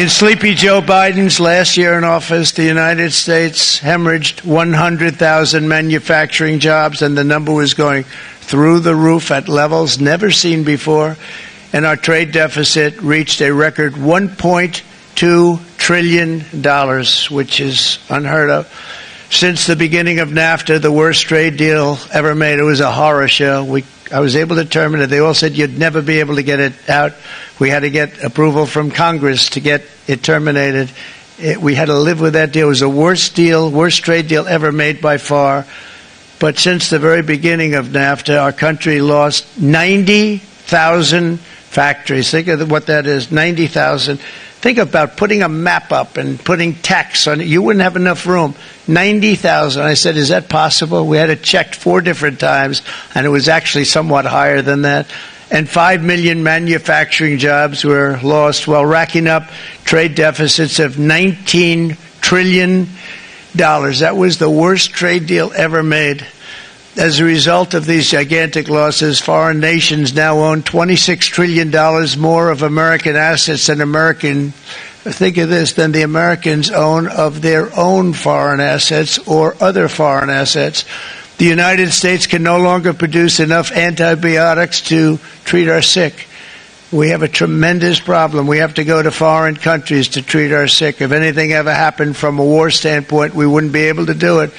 In sleepy Joe Biden's last year in office, the United States hemorrhaged 100,000 manufacturing jobs, and the number was going through the roof at levels never seen before. And our trade deficit reached a record $1.2 trillion, which is unheard of. Since the beginning of NAFTA, the worst trade deal ever made. It was a horror show. I was able to terminate it. They all said you'd never be able to get it out. We had to get approval from Congress to get it terminated. We had to live with that deal. It was the worst trade deal ever made by far. But since the very beginning of NAFTA, our country lost 90,000 factories. Think of what that is, 90,000. Think about putting a map up and putting tax on it. You wouldn't have enough room. 90,000. I said, is that possible? We had it checked 4 different times, and it was actually somewhat higher than that. And 5 million manufacturing jobs were lost while racking up trade deficits of $19 trillion. That was the worst trade deal ever made. As a result of these gigantic losses, foreign nations now own $26 trillion more of American assets than think of this, than the Americans own of their own foreign assets or other foreign assets. The United States can no longer produce enough antibiotics to treat our sick. We have a tremendous problem. We have to go to foreign countries to treat our sick. If anything ever happened from a war standpoint, we wouldn't be able to do it.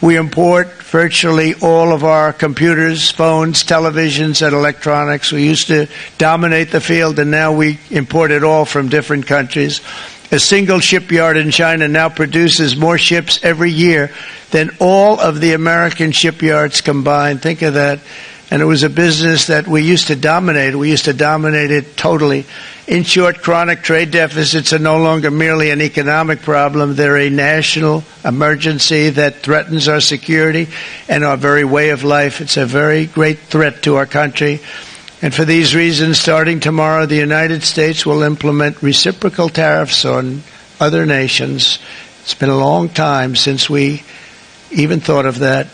We import virtually all of our computers, phones, televisions, and electronics. We used to dominate the field, and now we import it all from different countries. A single shipyard in China now produces more ships every year than all of the American shipyards combined. Think of that. And it was a business that we used to dominate. We used to dominate it totally. In short, chronic trade deficits are no longer merely an economic problem. They're a national emergency that threatens our security and our very way of life. It's a very great threat to our country. And for these reasons, starting tomorrow, the United States will implement reciprocal tariffs on other nations. It's been a long time since we even thought of that.